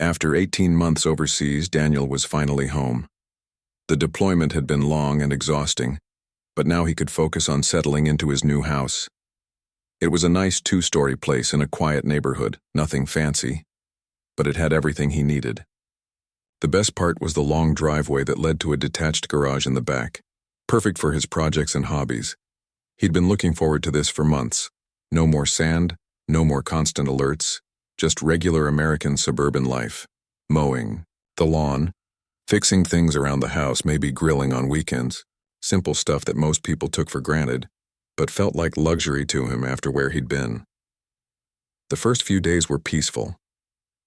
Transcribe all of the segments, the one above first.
After 18 months overseas, Daniel was finally home. The deployment had been long and exhausting, but now he could focus on settling into his new house. It was a nice 2-story place in a quiet neighborhood, nothing fancy, but it had everything he needed. The best part was the long driveway that led to a detached garage in the back, perfect for his projects and hobbies. He'd been looking forward to this for months. No more sand, no more constant alerts, just regular American suburban life. Mowing the lawn, fixing things around the house, maybe grilling on weekends. Simple stuff that most people took for granted, but felt like luxury to him after where he'd been. The first few days were peaceful.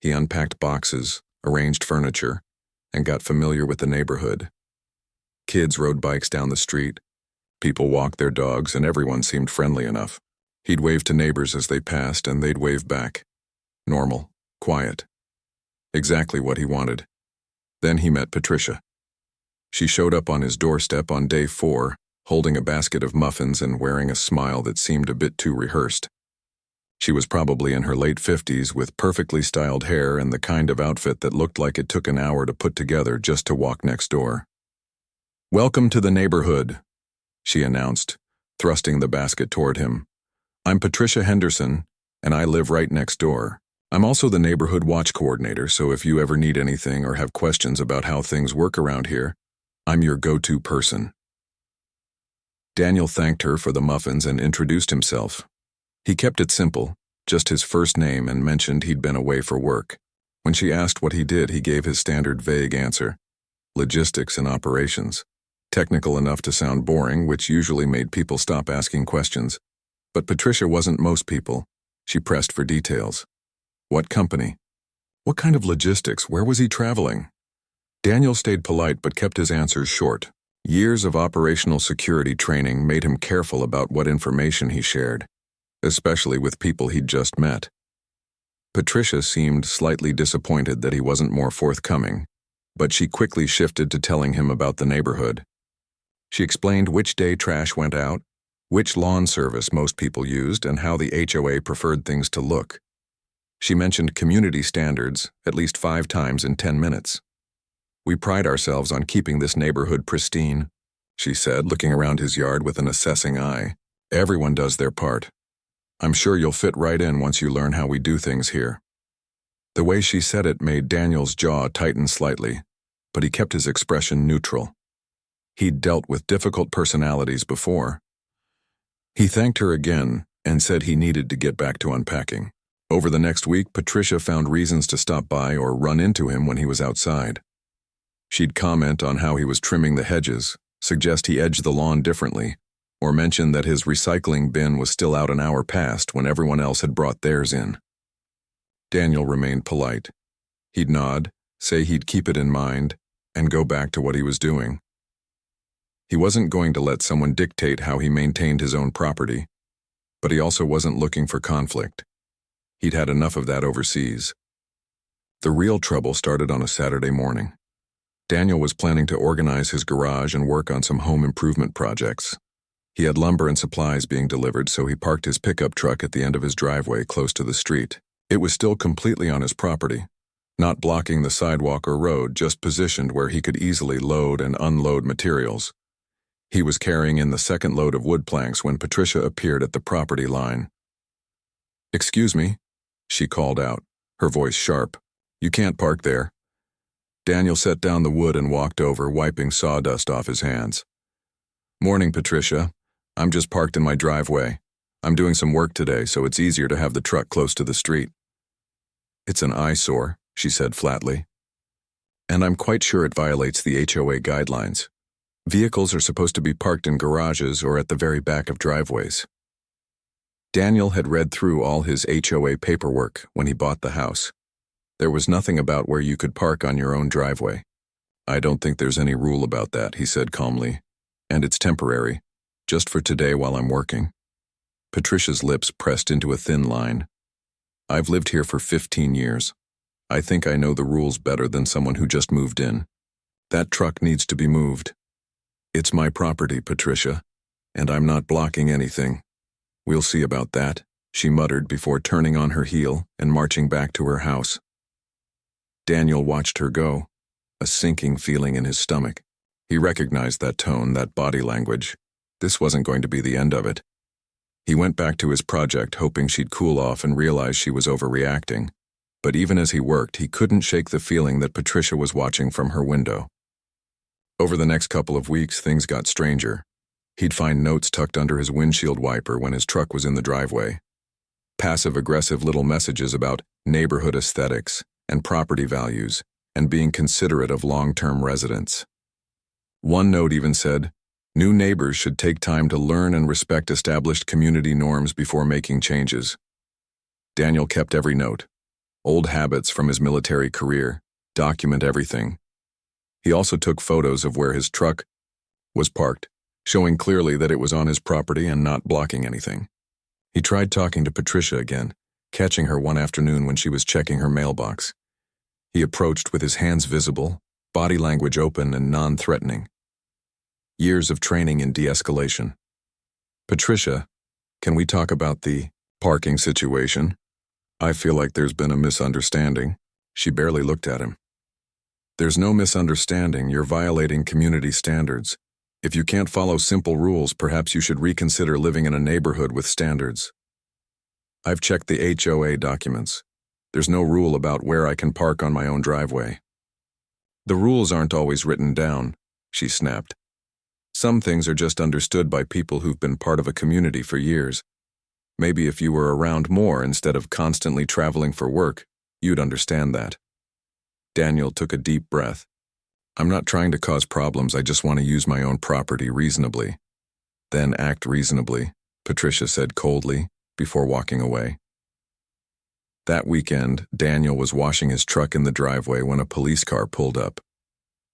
He unpacked boxes, arranged furniture, and got familiar with the neighborhood. Kids rode bikes down the street. People walked their dogs, and everyone seemed friendly enough. He'd wave to neighbors as they passed, and they'd wave back. Normal, quiet. Exactly what he wanted. Then he met Patricia. She showed up on his doorstep on day 4, holding a basket of muffins and wearing a smile that seemed a bit too rehearsed. She was probably in her late 50s with perfectly styled hair and the kind of outfit that looked like it took an hour to put together just to walk next door. "Welcome to the neighborhood," she announced, thrusting the basket toward him. "I'm Patricia Henderson, and I live right next door. I'm also the neighborhood watch coordinator, so if you ever need anything or have questions about how things work around here, I'm your go-to person." Daniel thanked her for the muffins and introduced himself. He kept it simple, just his first name, and mentioned he'd been away for work. When she asked what he did, he gave his standard vague answer: logistics and operations. Technical enough to sound boring, which usually made people stop asking questions. But Patricia wasn't most people. She pressed for details. What company? What kind of logistics? Where was he traveling? Daniel stayed polite but kept his answers short. Years of operational security training made him careful about what information he shared, especially with people he'd just met. Patricia seemed slightly disappointed that he wasn't more forthcoming, but she quickly shifted to telling him about the neighborhood. She explained which day trash went out, which lawn service most people used, and how the HOA preferred things to look. She mentioned community standards at least 5 times in 10 minutes. "We pride ourselves on keeping this neighborhood pristine," she said, looking around his yard with an assessing eye. "Everyone does their part. I'm sure you'll fit right in once you learn how we do things here." The way she said it made Daniel's jaw tighten slightly, but he kept his expression neutral. He'd dealt with difficult personalities before. He thanked her again and said he needed to get back to unpacking. Over the next week, Patricia found reasons to stop by or run into him when he was outside. She'd comment on how he was trimming the hedges, suggest he edged the lawn differently, or mention that his recycling bin was still out an hour past when everyone else had brought theirs in. Daniel remained polite. He'd nod, say he'd keep it in mind, and go back to what he was doing. He wasn't going to let someone dictate how he maintained his own property, but he also wasn't looking for conflict. He'd had enough of that overseas. The real trouble started on a Saturday morning. Daniel was planning to organize his garage and work on some home improvement projects. He had lumber and supplies being delivered, so he parked his pickup truck at the end of his driveway close to the street. It was still completely on his property, not blocking the sidewalk or road, just positioned where he could easily load and unload materials. He was carrying in the second load of wood planks when Patricia appeared at the property line. "Excuse me," she called out, her voice sharp. "You can't park there." Daniel set down the wood and walked over, wiping sawdust off his hands. "Morning, Patricia. I'm just parked in my driveway. I'm doing some work today, so it's easier to have the truck close to the street." "It's an eyesore," she said flatly. "And I'm quite sure it violates the HOA guidelines. Vehicles are supposed to be parked in garages or at the very back of driveways." Daniel had read through all his HOA paperwork when he bought the house. There was nothing about where you could park on your own driveway. "I don't think there's any rule about that," he said calmly. "And it's temporary, just for today while I'm working." Patricia's lips pressed into a thin line. "I've lived here for 15 years. I think I know the rules better than someone who just moved in. That truck needs to be moved." "It's my property, Patricia, and I'm not blocking anything." "We'll see about that," she muttered before turning on her heel and marching back to her house. Daniel watched her go, a sinking feeling in his stomach. He recognized that tone, that body language. This wasn't going to be the end of it. He went back to his project, hoping she'd cool off and realize she was overreacting. But even as he worked, he couldn't shake the feeling that Patricia was watching from her window. Over the next couple of weeks, things got stranger. He'd find notes tucked under his windshield wiper when his truck was in the driveway. Passive-aggressive little messages about neighborhood aesthetics and property values and being considerate of long-term residents. One note even said, new neighbors should take time to learn and respect established community norms before making changes. Daniel kept every note. Old habits from his military career, document everything. He also took photos of where his truck was parked, showing clearly that it was on his property and not blocking anything. He tried talking to Patricia again, catching her one afternoon when she was checking her mailbox. He approached with his hands visible, body language open and non-threatening. Years of training in de-escalation. Patricia, can we talk about the parking situation? I feel like there's been a misunderstanding. She barely looked at him. There's no misunderstanding. You're violating community standards. If you can't follow simple rules, perhaps you should reconsider living in a neighborhood with standards. I've checked the HOA documents. There's no rule about where I can park on my own driveway. The rules aren't always written down, she snapped. Some things are just understood by people who've been part of a community for years. Maybe if you were around more instead of constantly traveling for work, you'd understand that. Daniel took a deep breath. I'm not trying to cause problems, I just want to use my own property reasonably. Then act reasonably, Patricia said coldly, before walking away. That weekend, Daniel was washing his truck in the driveway when a police car pulled up.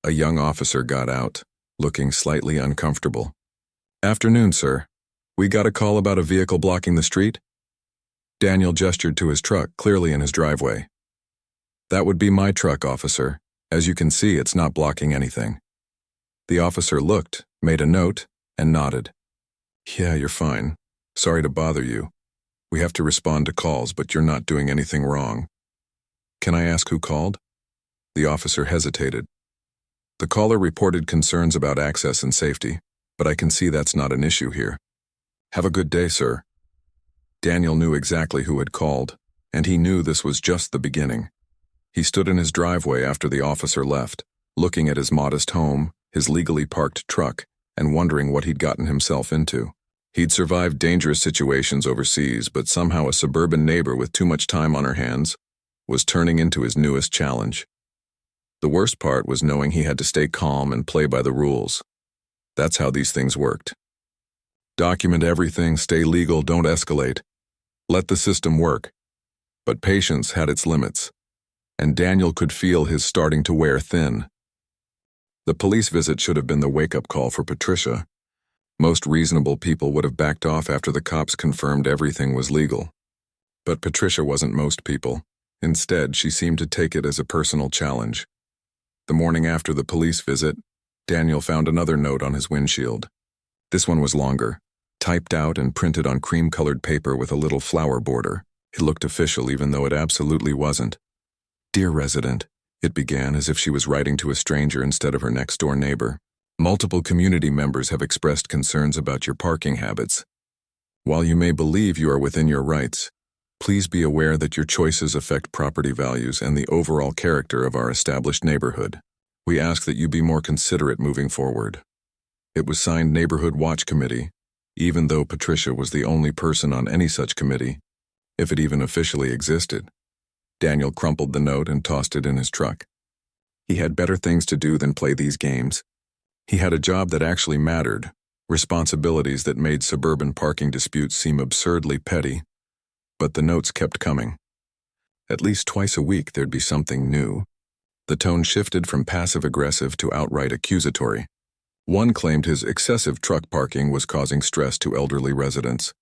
A young officer got out, looking slightly uncomfortable. Afternoon, sir. We got a call about a vehicle blocking the street? Daniel gestured to his truck, clearly in his driveway. That would be my truck, officer. As you can see, it's not blocking anything. The officer looked, made a note, and nodded. Yeah, you're fine. Sorry to bother you. We have to respond to calls, but you're not doing anything wrong. Can I ask who called? The officer hesitated. The caller reported concerns about access and safety, but I can see that's not an issue here. Have a good day, sir. Daniel knew exactly who had called, and he knew this was just the beginning. He stood in his driveway after the officer left, looking at his modest home, his legally parked truck, and wondering what he'd gotten himself into. He'd survived dangerous situations overseas, but somehow a suburban neighbor with too much time on her hands was turning into his newest challenge. The worst part was knowing he had to stay calm and play by the rules. That's how these things worked. Document everything, stay legal, don't escalate. Let the system work. But patience had its limits, and Daniel could feel his starting to wear thin. The police visit should have been the wake-up call for Patricia. Most reasonable people would have backed off after the cops confirmed everything was legal. But Patricia wasn't most people. Instead, she seemed to take it as a personal challenge. The morning after the police visit, Daniel found another note on his windshield. This one was longer, typed out and printed on cream-colored paper with a little flower border. It looked official even though it absolutely wasn't. Dear resident, it began as if she was writing to a stranger instead of her next-door neighbor. Multiple community members have expressed concerns about your parking habits. While you may believe you are within your rights, please be aware that your choices affect property values and the overall character of our established neighborhood. We ask that you be more considerate moving forward. It was signed Neighborhood Watch Committee, even though Patricia was the only person on any such committee, if it even officially existed. Daniel crumpled the note and tossed it in his truck. He had better things to do than play these games. He had a job that actually mattered, responsibilities that made suburban parking disputes seem absurdly petty. But the notes kept coming. At least twice a week there'd be something new. The tone shifted from passive-aggressive to outright accusatory. One claimed his excessive truck parking was causing stress to elderly residents.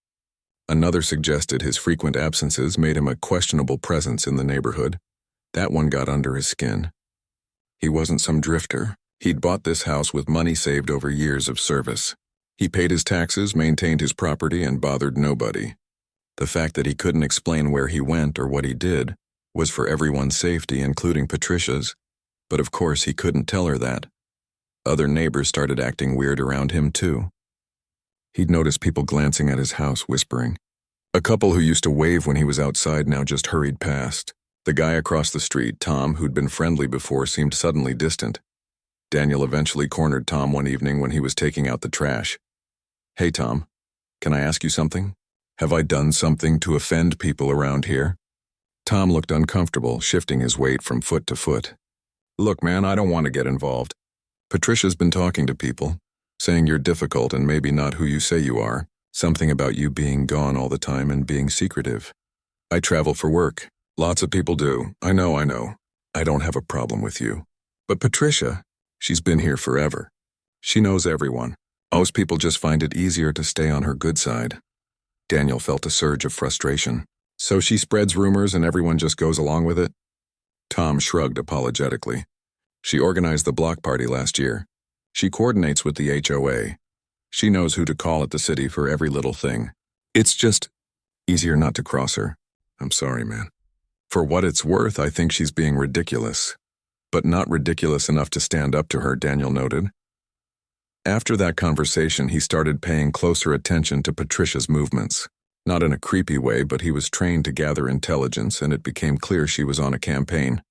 Another suggested his frequent absences made him a questionable presence in the neighborhood. That one got under his skin. He wasn't some drifter. He'd bought this house with money saved over years of service. He paid his taxes, maintained his property, and bothered nobody. The fact that he couldn't explain where he went or what he did was for everyone's safety, including Patricia's, but of course he couldn't tell her that. Other neighbors started acting weird around him too. He'd noticed people glancing at his house, whispering. A couple who used to wave when he was outside now just hurried past. The guy across the street, Tom, who'd been friendly before, seemed suddenly distant. Daniel eventually cornered Tom one evening when he was taking out the trash. "Hey, Tom, can I ask you something? Have I done something to offend people around here?" Tom looked uncomfortable, shifting his weight from foot to foot. "Look, man, I don't want to get involved. Patricia's been talking to people, saying you're difficult and maybe not who you say you are. Something about you being gone all the time and being secretive. I travel for work. Lots of people do. I know. I don't have a problem with you. But Patricia, she's been here forever. She knows everyone. Most people just find it easier to stay on her good side." Daniel felt a surge of frustration. "So she spreads rumors and everyone just goes along with it?" Tom shrugged apologetically. "She organized the block party last year. She coordinates with the HOA. She knows who to call at the city for every little thing. It's just easier not to cross her. I'm sorry, man. For what it's worth, I think she's being ridiculous. But not ridiculous enough to stand up to her," Daniel noted. After that conversation, he started paying closer attention to Patricia's movements. Not in a creepy way, but he was trained to gather intelligence, and it became clear she was on a campaign.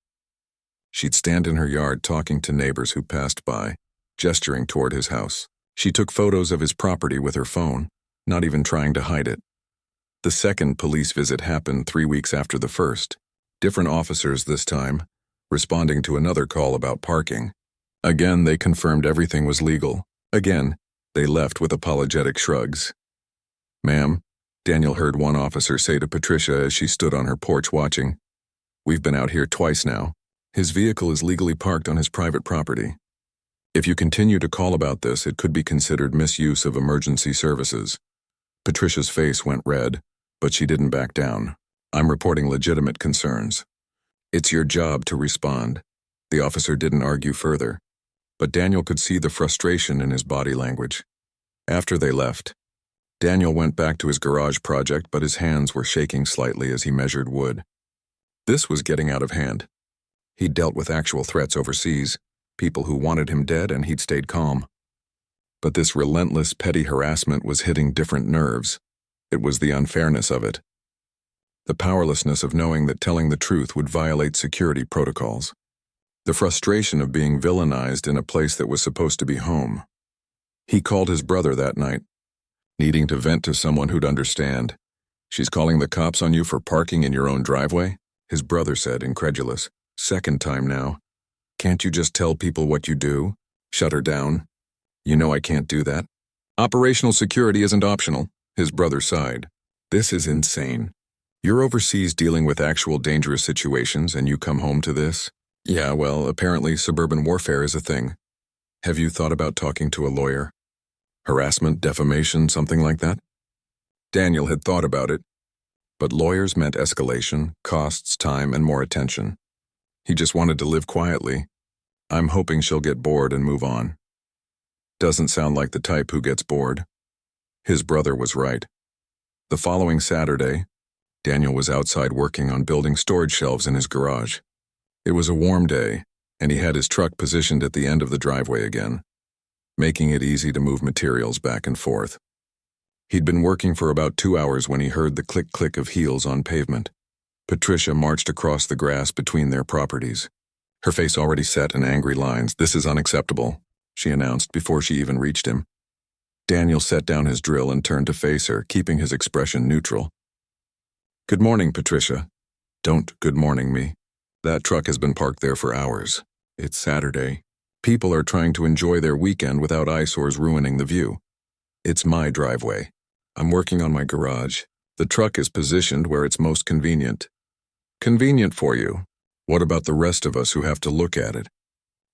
She'd stand in her yard talking to neighbors who passed by, gesturing toward his house. She took photos of his property with her phone, not even trying to hide it. The second police visit happened 3 weeks after the first. Different officers this time, responding to another call about parking. Again, they confirmed everything was legal. Again, they left with apologetic shrugs. "Ma'am," Daniel heard one officer say to Patricia as she stood on her porch watching, "we've been out here twice now. His vehicle is legally parked on his private property. If you continue to call about this, it could be considered misuse of emergency services." Patricia's face went red, but she didn't back down. "I'm reporting legitimate concerns. It's your job to respond." The officer didn't argue further, but Daniel could see the frustration in his body language. After they left, Daniel went back to his garage project, but his hands were shaking slightly as he measured wood. This was getting out of hand. He'd dealt with actual threats overseas, people who wanted him dead, and he'd stayed calm. But this relentless, petty harassment was hitting different nerves. It was the unfairness of it. The powerlessness of knowing that telling the truth would violate security protocols. The frustration of being villainized in a place that was supposed to be home. He called his brother that night, needing to vent to someone who'd understand. "She's calling the cops on you for parking in your own driveway?" his brother said, incredulous. "Second time now. Can't you just tell people what you do? Shut her down? You know I can't do that." "Operational security isn't optional," his brother sighed. "This is insane. You're overseas dealing with actual dangerous situations and you come home to this?" "Yeah, well, apparently suburban warfare is a thing. Have you thought about talking to a lawyer? Harassment, defamation, something like that?" Daniel had thought about it, but lawyers meant escalation, costs, time, and more attention. He just wanted to live quietly. "I'm hoping she'll get bored and move on." Doesn't sound like the type who gets bored. His brother was right. The following Saturday, Daniel was outside working on building storage shelves in his garage. It was a warm day, and he had his truck positioned at the end of the driveway again, making it easy to move materials back and forth. He'd been working for about 2 hours when he heard the click-click of heels on pavement. Patricia marched across the grass between their properties, her face already set in angry lines. "This is unacceptable," she announced before she even reached him. Daniel set down his drill and turned to face her, keeping his expression neutral. "Good morning, Patricia." "Don't good morning me. That truck has been parked there for hours. It's Saturday. People are trying to enjoy their weekend without eyesores ruining the view. It's my driveway. I'm working on my garage. The truck is positioned where it's most convenient." "Convenient for you. What about the rest of us who have to look at it?"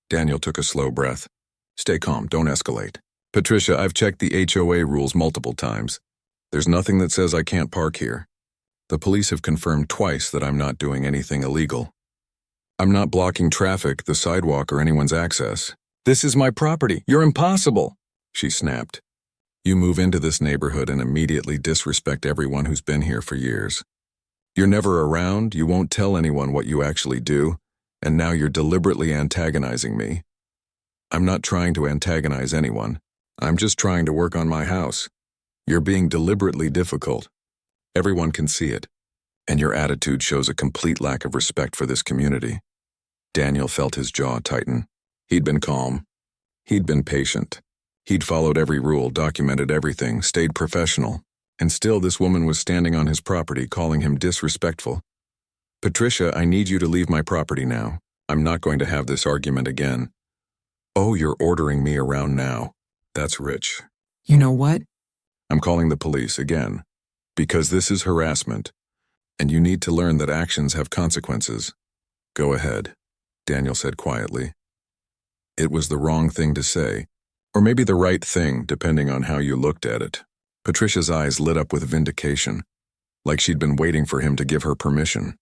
Daniel took a slow breath. "Stay calm, don't escalate. Patricia, I've checked the HOA rules multiple times. There's nothing that says I can't park here. The police have confirmed twice that I'm not doing anything illegal. I'm not blocking traffic, the sidewalk, or anyone's access." "This is my property. You're impossible," she snapped. "You move into this neighborhood and immediately disrespect everyone who's been here for years. You're never around, you won't tell anyone what you actually do, and now you're deliberately antagonizing me. I'm not trying to antagonize anyone. I'm just trying to work on my house. You're being deliberately difficult. Everyone can see it, and your attitude shows a complete lack of respect for this community. Daniel felt his jaw tighten. He'd been calm. He'd been patient. He'd followed every rule, documented everything, stayed professional. And still this woman was standing on his property, calling him disrespectful. Patricia, I need you to leave my property now. I'm not going to have this argument again. Oh, you're ordering me around now. That's rich. You know what? I'm calling the police again. Because this is harassment. And you need to learn that actions have consequences. Go ahead, Daniel said quietly. It was the wrong thing to say, or maybe the right thing, depending on how you looked at it. Patricia's eyes lit up with vindication, like she'd been waiting for him to give her permission.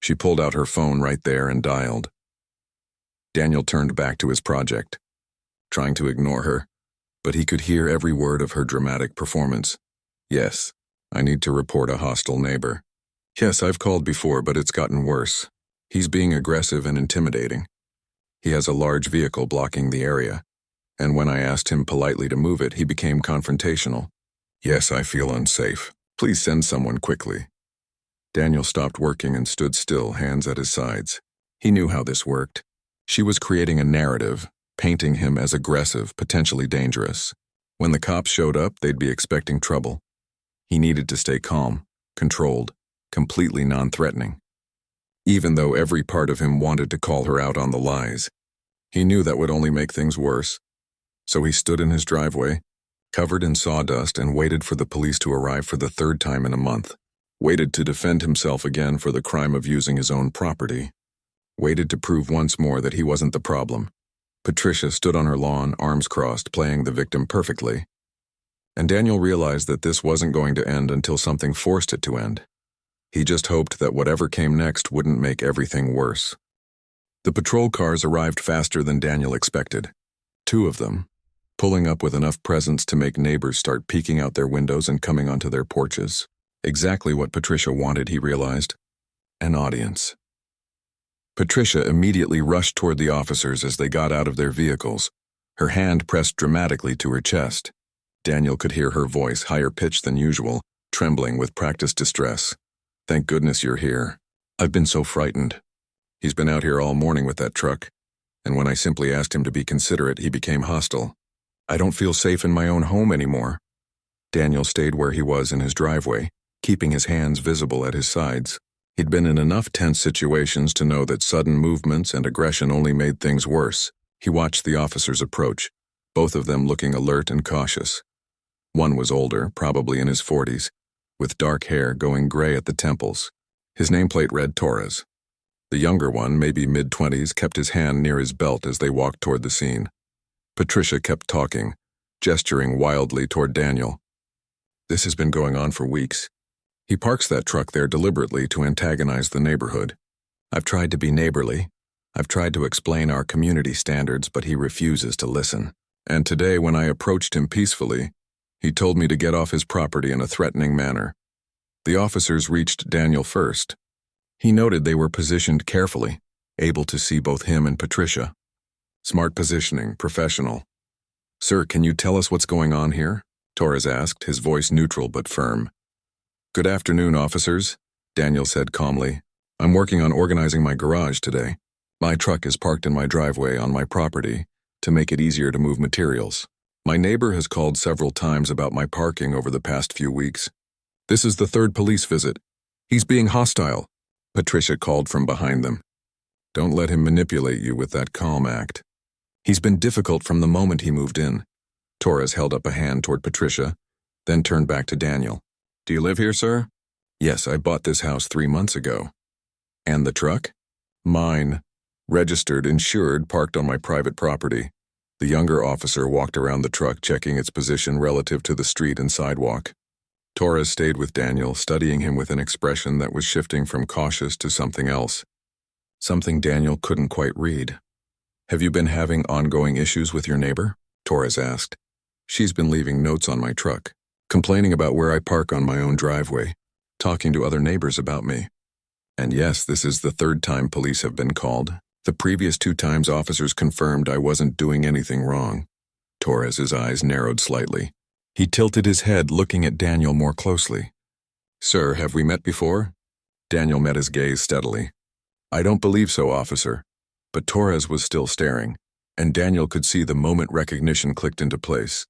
She pulled out her phone right there and dialed. Daniel turned back to his project, trying to ignore her, but he could hear every word of her dramatic performance. Yes, I need to report a hostile neighbor. Yes, I've called before, but it's gotten worse. He's being aggressive and intimidating. He has a large vehicle blocking the area, and when I asked him politely to move it, he became confrontational. Yes, I feel unsafe. Please send someone quickly. Daniel stopped working and stood still, hands at his sides. He knew how this worked. She was creating a narrative, painting him as aggressive, potentially dangerous. When the cops showed up, they'd be expecting trouble. He needed to stay calm, controlled, completely non-threatening. Even though every part of him wanted to call her out on the lies, he knew that would only make things worse. So he stood in his driveway, covered in sawdust, and waited for the police to arrive for the third time in a month. Waited to defend himself again for the crime of using his own property. Waited to prove once more that he wasn't the problem. Patricia stood on her lawn, arms crossed, playing the victim perfectly. And Daniel realized that this wasn't going to end until something forced it to end. He just hoped that whatever came next wouldn't make everything worse. The patrol cars arrived faster than Daniel expected. 2 of them, pulling up with enough presence to make neighbors start peeking out their windows and coming onto their porches. Exactly what Patricia wanted, he realized. An audience. Patricia immediately rushed toward the officers as they got out of their vehicles, her hand pressed dramatically to her chest. Daniel could hear her voice, higher pitched than usual, trembling with practiced distress. Thank goodness you're here. I've been so frightened. He's been out here all morning with that truck, and when I simply asked him to be considerate, he became hostile. I don't feel safe in my own home anymore. Daniel stayed where he was in his driveway, keeping his hands visible at his sides. He'd been in enough tense situations to know that sudden movements and aggression only made things worse. He watched the officers approach, both of them looking alert and cautious. One was older, probably in his 40s, with dark hair going gray at the temples. His nameplate read Torres. The younger one, maybe mid-20s, kept his hand near his belt as they walked toward the scene. Patricia kept talking, gesturing wildly toward Daniel. This has been going on for weeks. He parks that truck there deliberately to antagonize the neighborhood. I've tried to be neighborly. I've tried to explain our community standards, but he refuses to listen. And today, when I approached him peacefully, he told me to get off his property in a threatening manner. The officers reached Daniel first. He noted they were positioned carefully, able to see both him and Patricia. Smart positioning, professional. Sir, can you tell us what's going on here? Torres asked, his voice neutral but firm. Good afternoon, officers, Daniel said calmly. I'm working on organizing my garage today. My truck is parked in my driveway on my property to make it easier to move materials. My neighbor has called several times about my parking over the past few weeks. This is the 3rd police visit. He's being hostile, Patricia called from behind them. Don't let him manipulate you with that calm act. He's been difficult from the moment he moved in. Torres held up a hand toward Patricia, then turned back to Daniel. Do you live here, sir? Yes, I bought this house 3 months ago. And the truck? Mine. Registered, insured, parked on my private property. The younger officer walked around the truck, checking its position relative to the street and sidewalk. Torres stayed with Daniel, studying him with an expression that was shifting from cautious to something else. Something Daniel couldn't quite read. Have you been having ongoing issues with your neighbor? Torres asked. She's been leaving notes on my truck, complaining about where I park on my own driveway. talking to other neighbors about me. And yes, this is the third time police have been called. The previous 2 times officers confirmed I wasn't doing anything wrong. Torres's eyes narrowed slightly. He tilted his head, looking at Daniel more closely. Sir, have we met before? Daniel met his gaze steadily. I don't believe so, officer. But Torres was still staring, and Daniel could see the moment recognition clicked into place.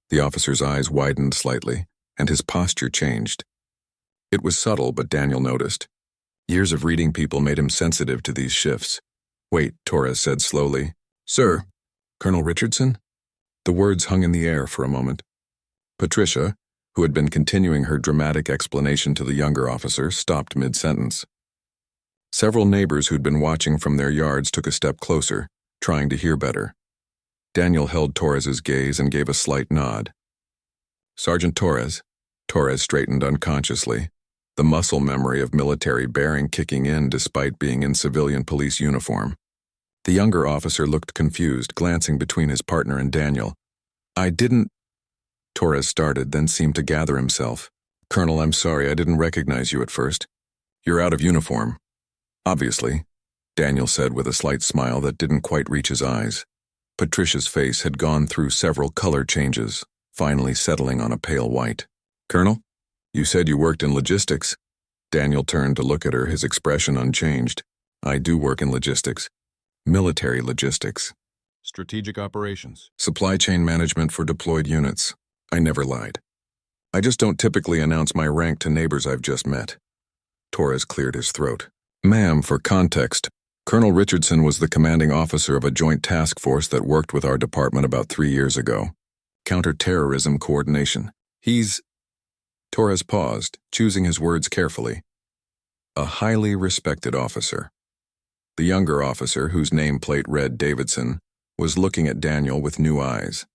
The officer's eyes widened slightly, and his posture changed. It was subtle, but Daniel noticed. Years of reading people made him sensitive to these shifts. Wait, Torres said slowly. Sir, Colonel Richardson? The words hung in the air for a moment. Patricia, who had been continuing her dramatic explanation to the younger officer, stopped mid-sentence. Several neighbors who'd been watching from their yards took a step closer, trying to hear better. Daniel held Torres's gaze and gave a slight nod. Sergeant Torres. Torres straightened unconsciously, the muscle memory of military bearing kicking in despite being in civilian police uniform. The younger officer looked confused, glancing between his partner and Daniel. I didn't... Torres started, then seemed to gather himself. Colonel, I'm sorry, I didn't recognize you at first. You're out of uniform. Obviously, Daniel said with a slight smile that didn't quite reach his eyes. Patricia's face had gone through several color changes, finally settling on a pale white. Colonel, you said you worked in logistics. Daniel turned to look at her, his expression unchanged. I do work in logistics. Military logistics. Strategic operations. Supply chain management for deployed units. I never lied. I just don't typically announce my rank to neighbors I've just met. Torres cleared his throat. Ma'am, for context, Colonel Richardson was the commanding officer of a joint task force that worked with our department about 3 years ago. Counterterrorism coordination. He's... Torres paused, choosing his words carefully. A highly respected officer. The younger officer, whose nameplate read Davidson, was looking at Daniel with new eyes.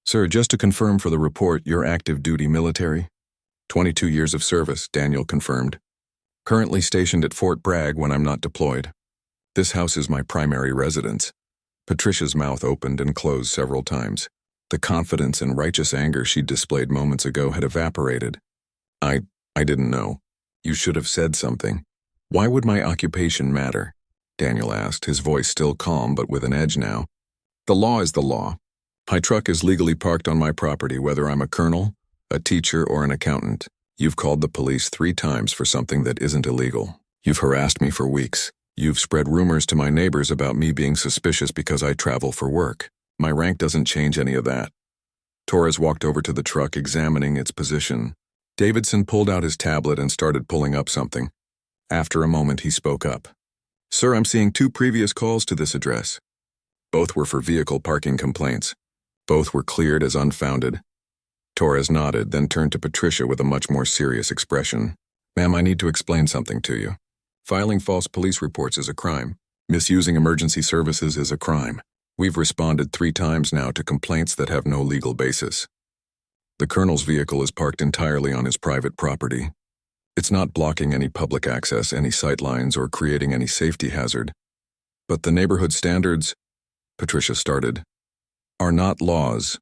Sir, just to confirm for the report, you're active duty military? 22 years of service, Daniel confirmed. Currently stationed at Fort Bragg when I'm not deployed. This house is my primary residence. Patricia's mouth opened and closed several times. The confidence and righteous anger she'd displayed moments ago had evaporated. I didn't know. You should have said something. Why would my occupation matter? Daniel asked, his voice still calm but with an edge now. The law is the law. My truck is legally parked on my property, whether I'm a colonel, a teacher, or an accountant. You've called the police 3 times for something that isn't illegal. You've harassed me for weeks. You've spread rumors to my neighbors about me being suspicious because I travel for work. My rank doesn't change any of that. Torres walked over to the truck, examining its position. Davidson pulled out his tablet and started pulling up something. After a moment, he spoke up. Sir, I'm seeing 2 previous calls to this address. Both were for vehicle parking complaints. Both were cleared as unfounded. Torres nodded, then turned to Patricia with a much more serious expression. Ma'am, I need to explain something to you. Filing false police reports is a crime. Misusing emergency services is a crime. We've responded 3 times now to complaints that have no legal basis. The colonel's vehicle is parked entirely on his private property. It's not blocking any public access, any sight lines, or creating any safety hazard. But the neighborhood standards, Patricia started, are not laws.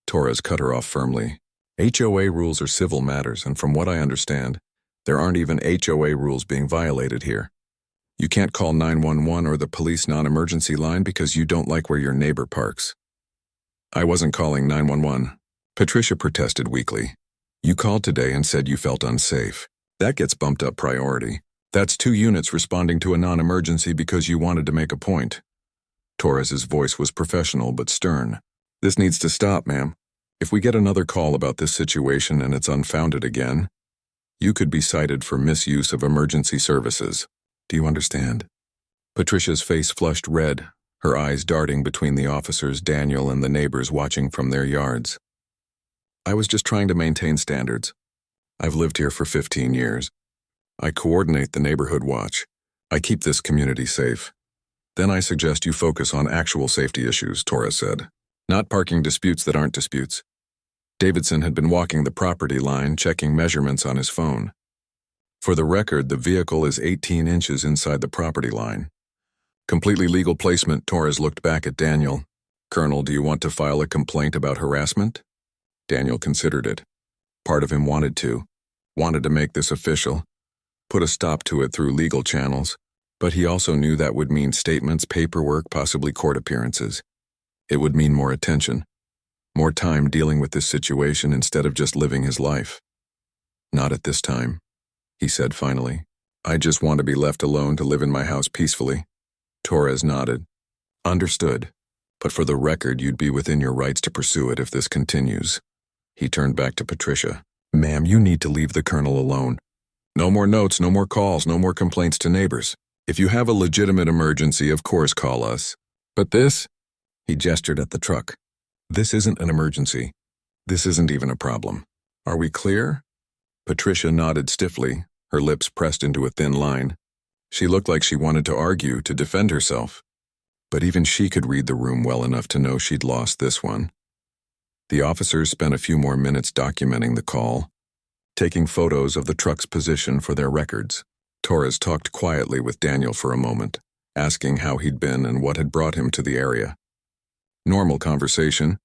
Torres cut her off firmly. HOA rules are civil matters, and from what I understand, there aren't even HOA rules being violated here. You can't call 911 or the police non-emergency line because you don't like where your neighbor parks. I wasn't calling 911. Patricia protested weakly. You called today and said you felt unsafe. That gets bumped up priority. That's 2 units responding to a non-emergency because you wanted to make a point. Torres's voice was professional but stern. This needs to stop, ma'am. If we get another call about this situation and it's unfounded again, you could be cited for misuse of emergency services. Do you understand? Patricia's face flushed red, her eyes darting between the officers, Daniel, and the neighbors watching from their yards. I was just trying to maintain standards. I've lived here for 15 years. I coordinate the neighborhood watch. I keep this community safe. Then I suggest you focus on actual safety issues, Torres said. Not parking disputes that aren't disputes. Davidson had been walking the property line, checking measurements on his phone. For the record, the vehicle is 18 inches inside the property line. Completely legal placement, Torres looked back at Daniel. Colonel, do you want to file a complaint about harassment? Daniel considered it. Part of him wanted to. wanted to make this official, put a stop to it through legal channels, but he also knew that would mean statements, paperwork, possibly court appearances. It would mean more attention, more time dealing with this situation instead of just living his life. Not at this time, he said finally. I just want to be left alone to live in my house peacefully. Torres nodded. Understood. But for the record, you'd be within your rights to pursue it if this continues. He turned back to Patricia. Ma'am, you need to leave the colonel alone. No more notes, no more calls, no more complaints to neighbors. If you have a legitimate emergency, of course call us. But this? He gestured at the truck. This isn't an emergency. This isn't even a problem. Are we clear? Patricia nodded stiffly, her lips pressed into a thin line. She looked like she wanted to argue, to defend herself. But even she could read the room well enough to know she'd lost this one. The officers spent a few more minutes documenting the call, taking photos of the truck's position for their records. Torres talked quietly with Daniel for a moment, asking how he'd been and what had brought him to the area. Normal conversation,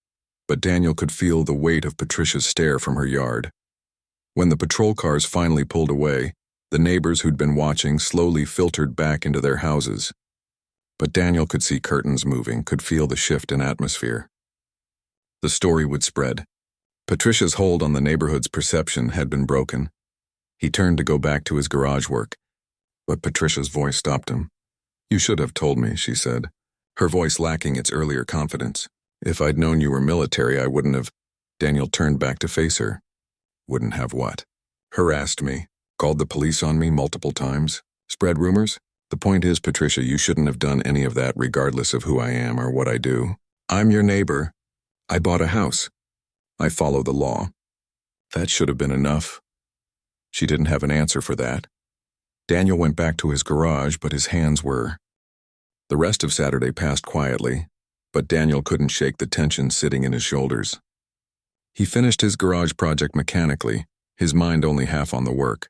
but Daniel could feel the weight of Patricia's stare from her yard. When the patrol cars finally pulled away, the neighbors who'd been watching slowly filtered back into their houses. But Daniel could see curtains moving, could feel the shift in atmosphere. The story would spread. Patricia's hold on the neighborhood's perception had been broken. He turned to go back to his garage work, but Patricia's voice stopped him. You should have told me, she said, her voice lacking its earlier confidence. If I'd known you were military, I wouldn't have. Daniel turned back to face her. Wouldn't have what? Harassed me, called the police on me multiple times, spread rumors? The point is, Patricia, you shouldn't have done any of that regardless of who I am or what I do. I'm your neighbor. I bought a house. I follow the law. That should have been enough. She didn't have an answer for that. Daniel went back to his garage, but his hands were. The rest of Saturday passed quietly, but Daniel couldn't shake the tension sitting in his shoulders. He finished his garage project mechanically, his mind only half on the work.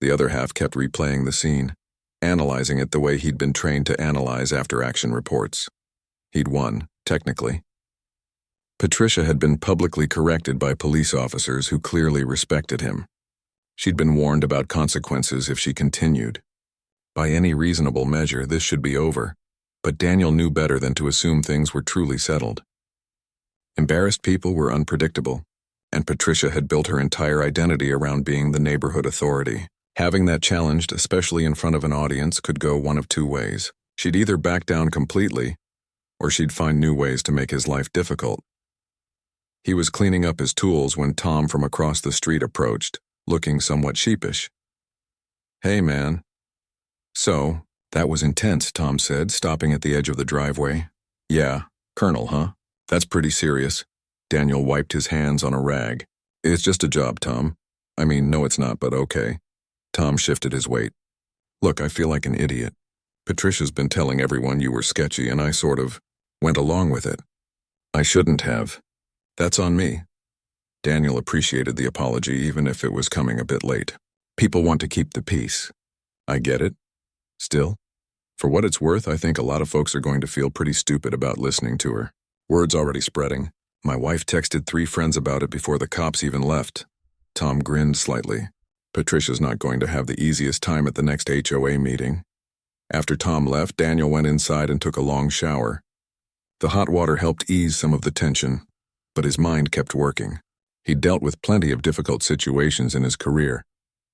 The other half kept replaying the scene, analyzing it the way he'd been trained to analyze after-action reports. He'd won, technically. Patricia had been publicly corrected by police officers who clearly respected him. She'd been warned about consequences if she continued. By any reasonable measure, this should be over, but Daniel knew better than to assume things were truly settled. Embarrassed people were unpredictable, and Patricia had built her entire identity around being the neighborhood authority. Having that challenged, especially in front of an audience, could go one of two ways. She'd either back down completely, or she'd find new ways to make his life difficult. He was cleaning up his tools when Tom from across the street approached, looking somewhat sheepish. Hey, man. So, that was intense, Tom said, stopping at the edge of the driveway. Yeah, Colonel, huh? That's pretty serious. Daniel wiped his hands on a rag. It's just a job, Tom. I mean, no it's not, but okay. Tom shifted his weight. Look, I feel like an idiot. Patricia's been telling everyone you were sketchy and I sort of went along with it. I shouldn't have. That's on me. Daniel appreciated the apology even if it was coming a bit late. People want to keep the peace. I get it. Still, for what it's worth, I think a lot of folks are going to feel pretty stupid about listening to her. Word's already spreading. My wife texted 3 friends about it before the cops even left. Tom grinned slightly. Patricia's not going to have the easiest time at the next HOA meeting. After Tom left, Daniel went inside and took a long shower. The hot water helped ease some of the tension, but his mind kept working. He'd dealt with plenty of difficult situations in his career,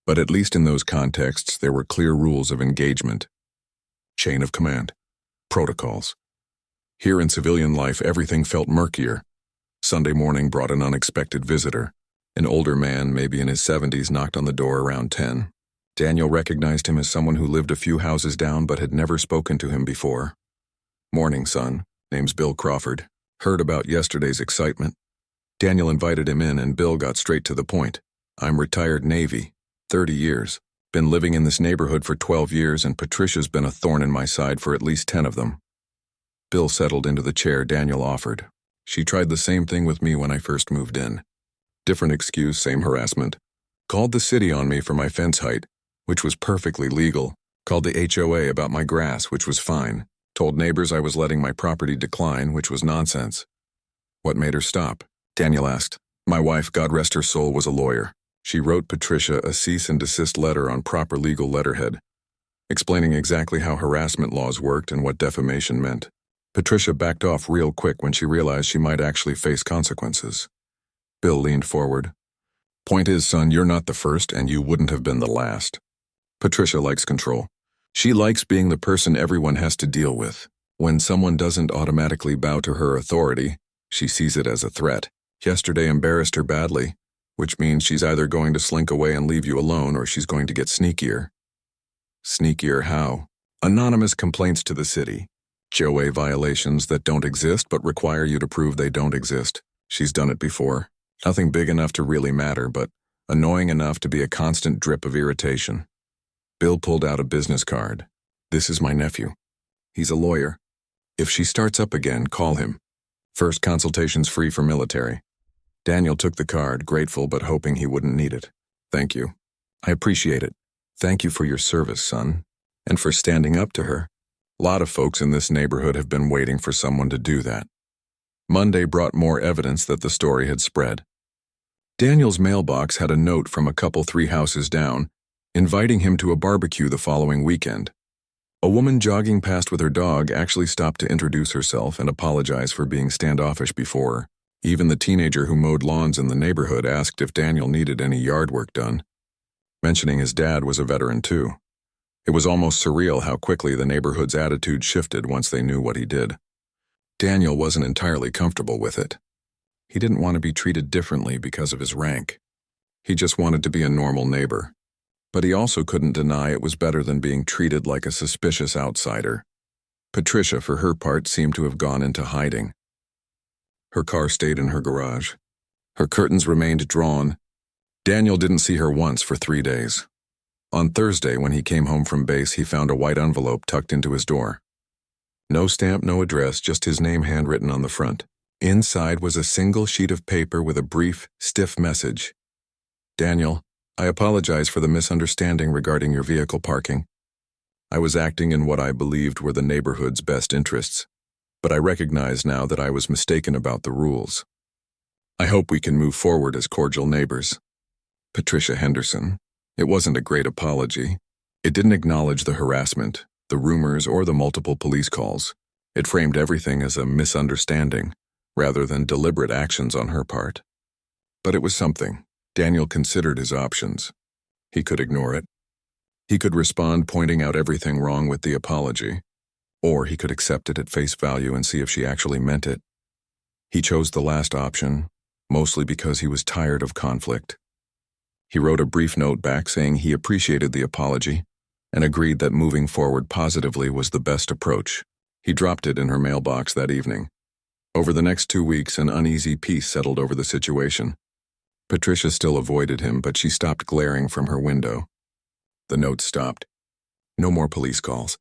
but at least in those contexts there were clear rules of engagement. Chain of command. Protocols. Here in civilian life, everything felt murkier. Sunday morning brought an unexpected visitor. An older man, maybe in his 70s, knocked on the door around 10. Daniel recognized him as someone who lived a few houses down but had never spoken to him before. Morning, son. Name's Bill Crawford. Heard about yesterday's excitement. Daniel invited him in and Bill got straight to the point. I'm retired Navy, 30 years. Been living in this neighborhood for 12 years and Patricia's been a thorn in my side for at least 10 of them. Bill settled into the chair Daniel offered. She tried the same thing with me when I first moved in. Different excuse, same harassment. Called the city on me for my fence height, which was perfectly legal. Called the HOA about my grass, which was fine. Told neighbors I was letting my property decline, which was nonsense. What made her stop? Daniel asked. My wife, God rest her soul, was a lawyer. She wrote Patricia a cease and desist letter on proper legal letterhead, explaining exactly how harassment laws worked and what defamation meant. Patricia backed off real quick when she realized she might actually face consequences. Bill leaned forward. Point is, son, you're not the first, and you wouldn't have been the last. Patricia likes control. She likes being the person everyone has to deal with. When someone doesn't automatically bow to her authority, she sees it as a threat. Yesterday embarrassed her badly, which means she's either going to slink away and leave you alone or she's going to get sneakier. Sneakier how? Anonymous complaints to the city. HOA violations that don't exist but require you to prove they don't exist. She's done it before. Nothing big enough to really matter, but annoying enough to be a constant drip of irritation. Bill pulled out a business card. This is my nephew. He's a lawyer. If she starts up again, call him. First consultation's free for military. Daniel took the card, grateful but hoping he wouldn't need it. Thank you. I appreciate it. Thank you for your service, son. And for standing up to her. A lot of folks in this neighborhood have been waiting for someone to do that. Monday brought more evidence that the story had spread. Daniel's mailbox had a note from a couple 3 houses down, inviting him to a barbecue the following weekend. A woman jogging past with her dog actually stopped to introduce herself and apologize for being standoffish before. Even the teenager who mowed lawns in the neighborhood asked if Daniel needed any yard work done. Mentioning his dad was a veteran too. It was almost surreal how quickly the neighborhood's attitude shifted once they knew what he did. Daniel wasn't entirely comfortable with it. He didn't want to be treated differently because of his rank. He just wanted to be a normal neighbor. But he also couldn't deny it was better than being treated like a suspicious outsider. Patricia, for her part, seemed to have gone into hiding. Her car stayed in her garage. Her curtains remained drawn. Daniel didn't see her once for 3 days. On Thursday, when he came home from base, he found a white envelope tucked into his door. No stamp, no address, just his name handwritten on the front. Inside was a single sheet of paper with a brief, stiff message. Daniel, I apologize for the misunderstanding regarding your vehicle parking. I was acting in what I believed were the neighborhood's best interests, but I recognize now that I was mistaken about the rules. I hope we can move forward as cordial neighbors. Patricia Henderson. It wasn't a great apology. It didn't acknowledge the harassment, the rumors, or the multiple police calls. It framed everything as a misunderstanding, rather than deliberate actions on her part. But it was something. Daniel considered his options. He could ignore it. He could respond pointing out everything wrong with the apology, or he could accept it at face value and see if she actually meant it. He chose the last option, mostly because he was tired of conflict. He wrote a brief note back saying he appreciated the apology and agreed that moving forward positively was the best approach. He dropped it in her mailbox that evening. Over the next 2 weeks, an uneasy peace settled over the situation. Patricia still avoided him, but she stopped glaring from her window. The note stopped. No more police calls.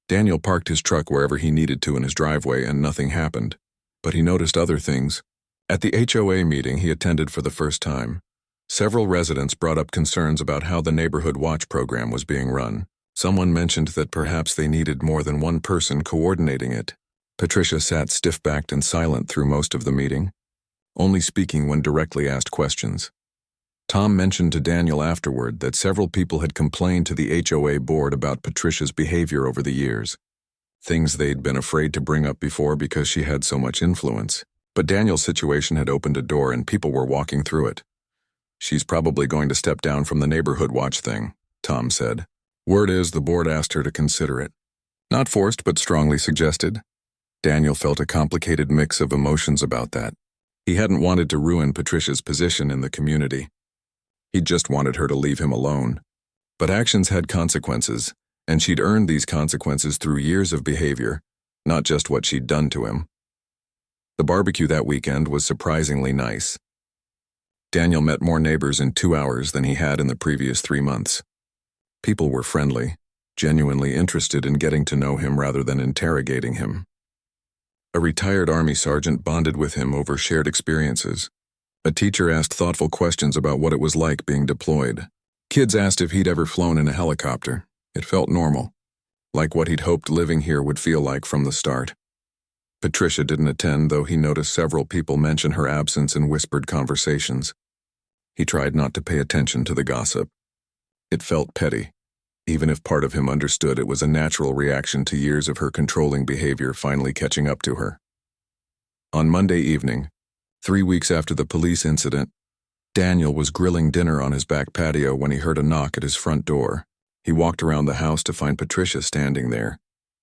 Daniel parked his truck wherever he needed to in his driveway and nothing happened. But he noticed other things. At the HOA meeting he attended for the first time, several residents brought up concerns about how the neighborhood watch program was being run. Someone mentioned that perhaps they needed more than one person coordinating it. Patricia sat stiff-backed and silent through most of the meeting, only speaking when directly asked questions. Tom mentioned to Daniel afterward that several people had complained to the HOA board about Patricia's behavior over the years, things they'd been afraid to bring up before because she had so much influence. But Daniel's situation had opened a door and people were walking through it. She's probably going to step down from the neighborhood watch thing, Tom said. Word is the board asked her to consider it. Not forced, but strongly suggested. Daniel felt a complicated mix of emotions about that. He hadn't wanted to ruin Patricia's position in the community. He just wanted her to leave him alone. But actions had consequences, and she'd earned these consequences through years of behavior, not just what she'd done to him. The barbecue that weekend was surprisingly nice. Daniel met more neighbors in 2 hours than he had in the previous 3 months. People were friendly, genuinely interested in getting to know him rather than interrogating him. A retired Army sergeant bonded with him over shared experiences. A teacher asked thoughtful questions about what it was like being deployed. Kids asked if he'd ever flown in a helicopter. It felt normal, like what he'd hoped living here would feel like from the start. Patricia didn't attend, though he noticed several people mention her absence in whispered conversations. He tried not to pay attention to the gossip. It felt petty, even if part of him understood it was a natural reaction to years of her controlling behavior finally catching up to her. On Monday evening, 3 weeks after the police incident, Daniel was grilling dinner on his back patio when he heard a knock at his front door. He walked around the house to find Patricia standing there,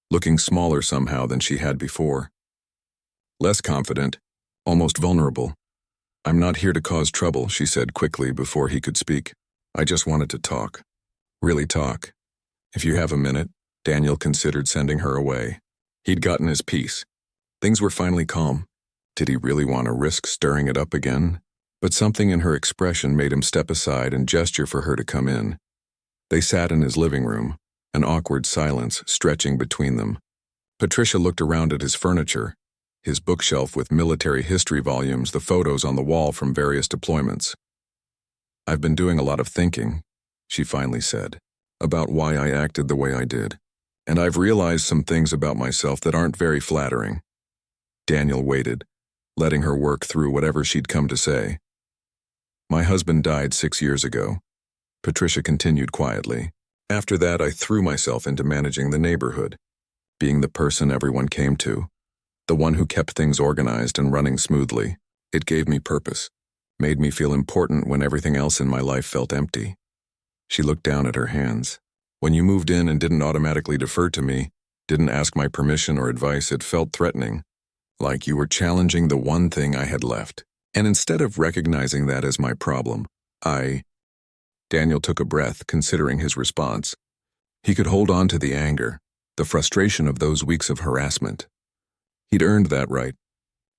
looking smaller somehow than she had before. Less confident, almost vulnerable. "I'm not here to cause trouble," she said quickly before he could speak. "I just wanted to talk. Really talk. If you have a minute." Daniel considered sending her away. He'd gotten his piece. Things were finally calm. Did he really want to risk stirring it up again? But something in her expression made him step aside and gesture for her to come in. They sat in his living room, an awkward silence stretching between them. Patricia looked around at his furniture, his bookshelf with military history volumes, the photos on the wall from various deployments. "I've been doing a lot of thinking," she finally said, "about why I acted the way I did. And I've realized some things about myself that aren't very flattering." Daniel waited, letting her work through whatever she'd come to say. "My husband died 6 years ago," Patricia continued quietly. "After that, I threw myself into managing the neighborhood, being the person everyone came to, the one who kept things organized and running smoothly. It gave me purpose, made me feel important when everything else in my life felt empty." She looked down at her hands. "When you moved in and didn't automatically defer to me, didn't ask my permission or advice, it felt threatening, like you were challenging the one thing I had left. And instead of recognizing that as my problem, Daniel took a breath, considering his response. He could hold on to the anger, the frustration of those weeks of harassment. He'd earned that right.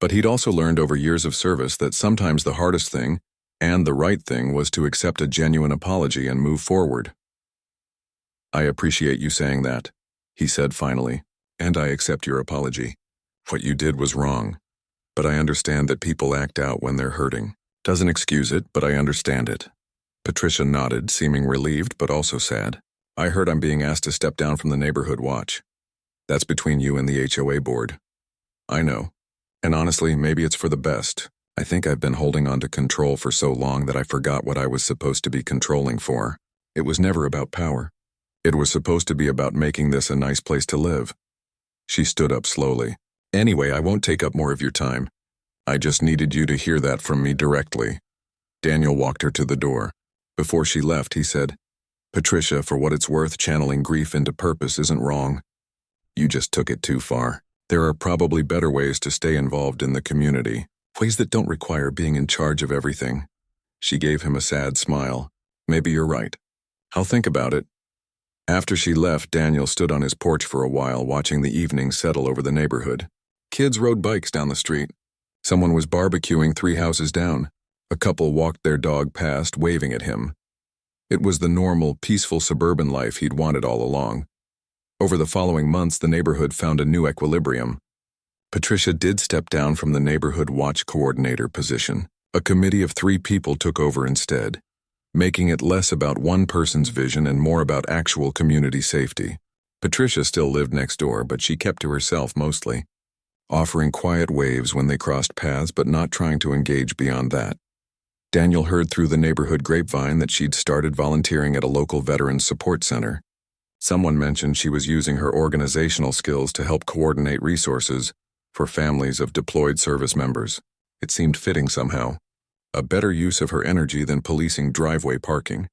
But he'd also learned over years of service that sometimes the hardest thing, and the right thing, was to accept a genuine apology and move forward. "I appreciate you saying that," he said finally, "and I accept your apology. What you did was wrong. But I understand that people act out when they're hurting. Doesn't excuse it, but I understand it." Patricia nodded, seeming relieved but also sad. "I heard I'm being asked to step down from the neighborhood watch. That's between you and the HOA board." "I know. And honestly, maybe it's for the best. I think I've been holding on to control for so long that I forgot what I was supposed to be controlling for. It was never about power. It was supposed to be about making this a nice place to live." She stood up slowly. "Anyway, I won't take up more of your time. I just needed you to hear that from me directly." Daniel walked her to the door. Before she left, he said, "Patricia, for what it's worth, channeling grief into purpose isn't wrong. You just took it too far. There are probably better ways to stay involved in the community, ways that don't require being in charge of everything." She gave him a sad smile. "Maybe you're right. I'll think about it." After she left, Daniel stood on his porch for a while, watching the evening settle over the neighborhood. Kids rode bikes down the street. Someone was barbecuing 3 houses down. A couple walked their dog past, waving at him. It was the normal, peaceful suburban life he'd wanted all along. Over the following months, the neighborhood found a new equilibrium. Patricia did step down from the neighborhood watch coordinator position. A committee of 3 people took over instead, making it less about one person's vision and more about actual community safety. Patricia still lived next door, but she kept to herself mostly, offering quiet waves when they crossed paths but not trying to engage beyond that. Daniel heard through the neighborhood grapevine that she'd started volunteering at a local veterans support center. Someone mentioned she was using her organizational skills to help coordinate resources for families of deployed service members. It seemed fitting somehow. A better use of her energy than policing driveway parking.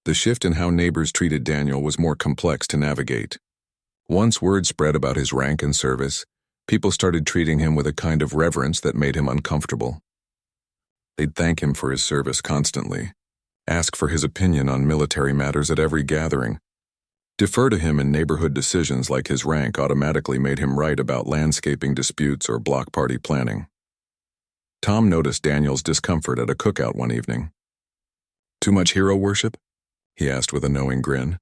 The shift in how neighbors treated Daniel was more complex to navigate. Once word spread about his rank and service, people started treating him with a kind of reverence that made him uncomfortable. They'd thank him for his service constantly, ask for his opinion on military matters at every gathering, defer to him in neighborhood decisions like his rank automatically made him right about landscaping disputes or block party planning. Tom noticed Daniel's discomfort at a cookout one evening. "Too much hero worship?" he asked with a knowing grin.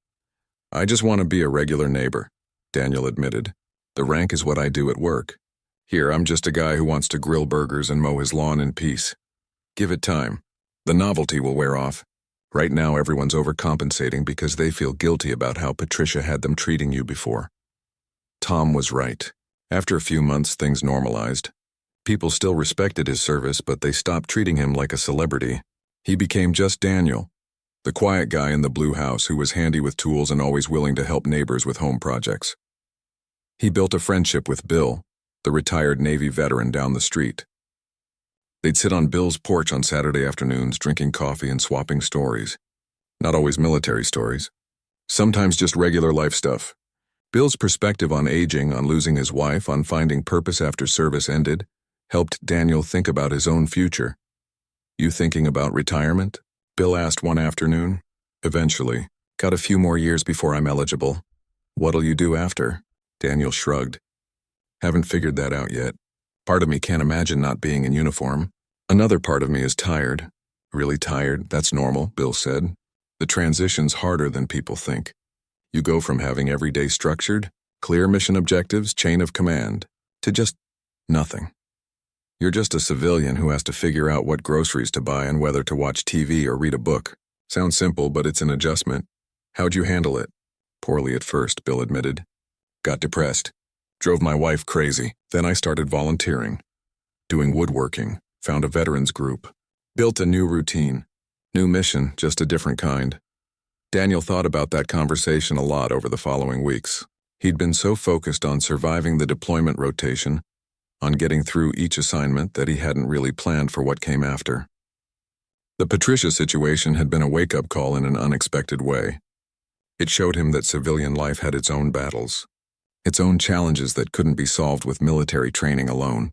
"I just want to be a regular neighbor," Daniel admitted. "The rank is what I do at work. Here, I'm just a guy who wants to grill burgers and mow his lawn in peace. Give it time. The novelty will wear off. Right now, everyone's overcompensating because they feel guilty about how Patricia had them treating you before." Tom was right. After a few months, things normalized. People still respected his service, but they stopped treating him like a celebrity. He became just Daniel, the quiet guy in the blue house who was handy with tools and always willing to help neighbors with home projects. He built a friendship with Bill, the retired Navy veteran down the street. They'd sit on Bill's porch on Saturday afternoons, drinking coffee and swapping stories. Not always military stories. Sometimes just regular life stuff. Bill's perspective on aging, on losing his wife, on finding purpose after service ended, helped Daniel think about his own future. "You thinking about retirement?" Bill asked one afternoon. "Eventually. Got a few more years before I'm eligible." "What'll you do after?" Daniel shrugged. "Haven't figured that out yet. Part of me can't imagine not being in uniform. Another part of me is tired." "Really tired? That's normal," Bill said. "The transition's harder than people think. You go from having every day structured, clear mission objectives, chain of command, to just nothing. You're just a civilian who has to figure out what groceries to buy and whether to watch TV or read a book. Sounds simple, but it's an adjustment. How'd you handle it?" "Poorly at first," Bill admitted. "Got depressed. Drove my wife crazy. Then I started volunteering. Doing woodworking. Found a veterans group. Built a new routine. New mission, just a different kind." Daniel thought about that conversation a lot over the following weeks. He'd been so focused on surviving the deployment rotation, on getting through each assignment, that he hadn't really planned for what came after. The Patricia situation had been a wake-up call in an unexpected way. It showed him that civilian life had its own battles, its own challenges that couldn't be solved with military training alone.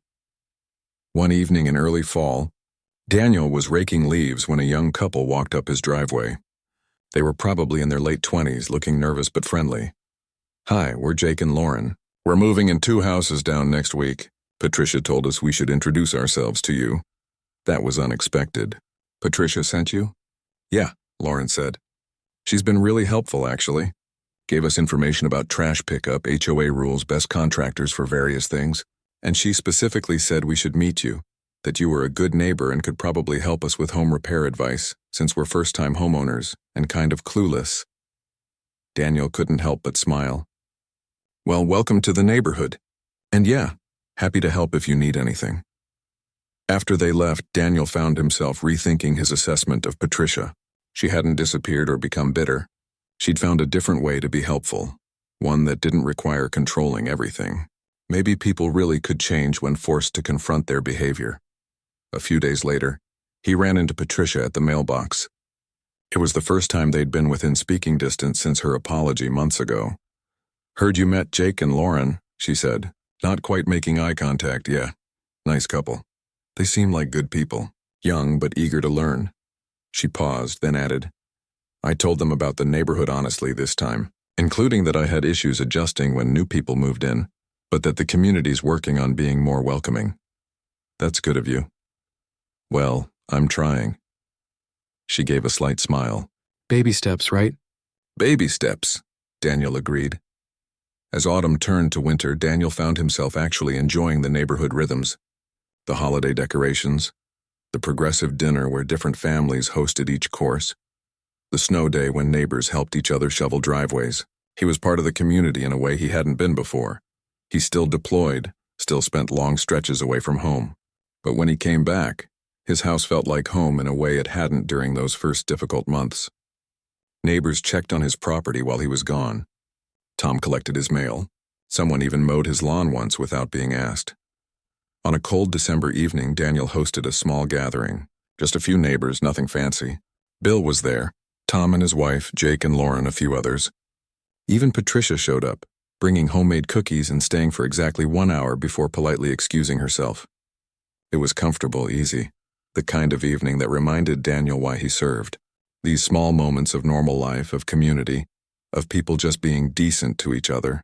One evening in early fall, Daniel was raking leaves when a young couple walked up his driveway. They were probably in their late 20s, looking nervous but friendly. "Hi, we're Jake and Lauren. We're moving in 2 houses down next week. Patricia told us we should introduce ourselves to you." That was unexpected. "Patricia sent you?" "Yeah," Lauren said. "She's been really helpful, actually. Gave us information about trash pickup, HOA rules, best contractors for various things. And she specifically said we should meet you, that you were a good neighbor and could probably help us with home repair advice, since we're first-time homeowners and kind of clueless." Daniel couldn't help but smile. "Well, welcome to the neighborhood. And yeah, happy to help if you need anything." After they left, Daniel found himself rethinking his assessment of Patricia. She hadn't disappeared or become bitter. She'd found a different way to be helpful, one that didn't require controlling everything. Maybe people really could change when forced to confront their behavior. A few days later, he ran into Patricia at the mailbox. It was the first time they'd been within speaking distance since her apology months ago. "Heard you met Jake and Lauren," she said, not quite making eye contact. "Yeah, nice couple. They seem like good people, young but eager to learn." She paused, then added, "I told them about the neighborhood honestly this time, including that I had issues adjusting when new people moved in, but that the community's working on being more welcoming." "That's good of you." "Well, I'm trying." She gave a slight smile. "Baby steps, right?" "Baby steps," Daniel agreed. As autumn turned to winter, Daniel found himself actually enjoying the neighborhood rhythms. The holiday decorations, the progressive dinner where different families hosted each course, the snow day when neighbors helped each other shovel driveways. He was part of the community in a way he hadn't been before. He still deployed, still spent long stretches away from home. But when he came back, his house felt like home in a way it hadn't during those first difficult months. Neighbors checked on his property while he was gone. Tom collected his mail. Someone even mowed his lawn once without being asked. On a cold December evening, Daniel hosted a small gathering. Just a few neighbors, nothing fancy. Bill was there, Tom and his wife, Jake and Lauren, a few others. Even Patricia showed up, bringing homemade cookies and staying for exactly 1 hour before politely excusing herself. It was comfortable, easy, the kind of evening that reminded Daniel why he served. These small moments of normal life, of community, of people just being decent to each other.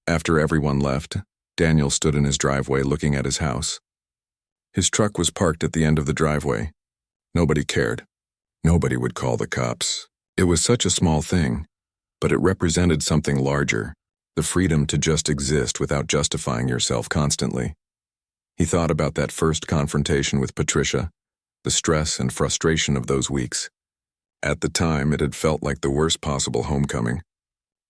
After everyone left, Daniel stood in his driveway looking at his house. His truck was parked at the end of the driveway. Nobody cared. Nobody would call the cops. It was such a small thing, but it represented something larger, the freedom to just exist without justifying yourself constantly. He thought about that first confrontation with Patricia, the stress and frustration of those weeks. At the time, it had felt like the worst possible homecoming.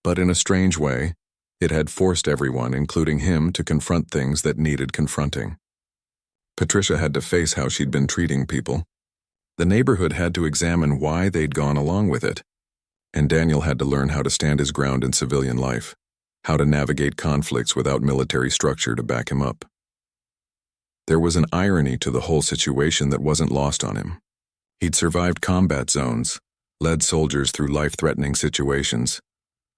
But in a strange way, it had forced everyone, including him, to confront things that needed confronting. Patricia had to face how she'd been treating people. The neighborhood had to examine why they'd gone along with it, and Daniel had to learn how to stand his ground in civilian life, how to navigate conflicts without military structure to back him up. There was an irony to the whole situation that wasn't lost on him. He'd survived combat zones, led soldiers through life-threatening situations,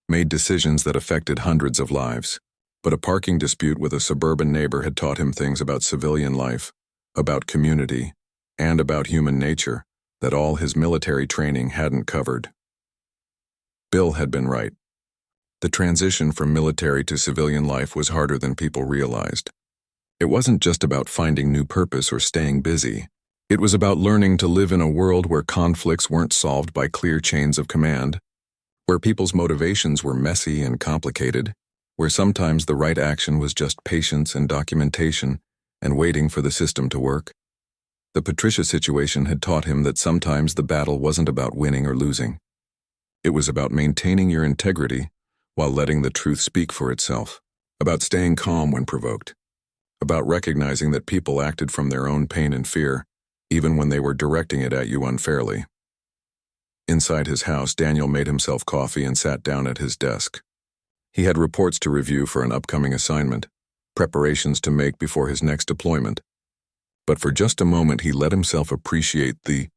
made decisions that affected hundreds of lives. But a parking dispute with a suburban neighbor had taught him things about civilian life, about community, and about human nature that all his military training hadn't covered. Bill had been right. The transition from military to civilian life was harder than people realized. It wasn't just about finding new purpose or staying busy. It was about learning to live in a world where conflicts weren't solved by clear chains of command, where people's motivations were messy and complicated, where sometimes the right action was just patience and documentation and waiting for the system to work. The Patricia situation had taught him that sometimes the battle wasn't about winning or losing. It was about maintaining your integrity while letting the truth speak for itself, about staying calm when provoked, about recognizing that people acted from their own pain and fear, even when they were directing it at you unfairly. Inside his house, Daniel made himself coffee and sat down at his desk. He had reports to review for an upcoming assignment, preparations to make before his next deployment. But for just a moment he let himself appreciate the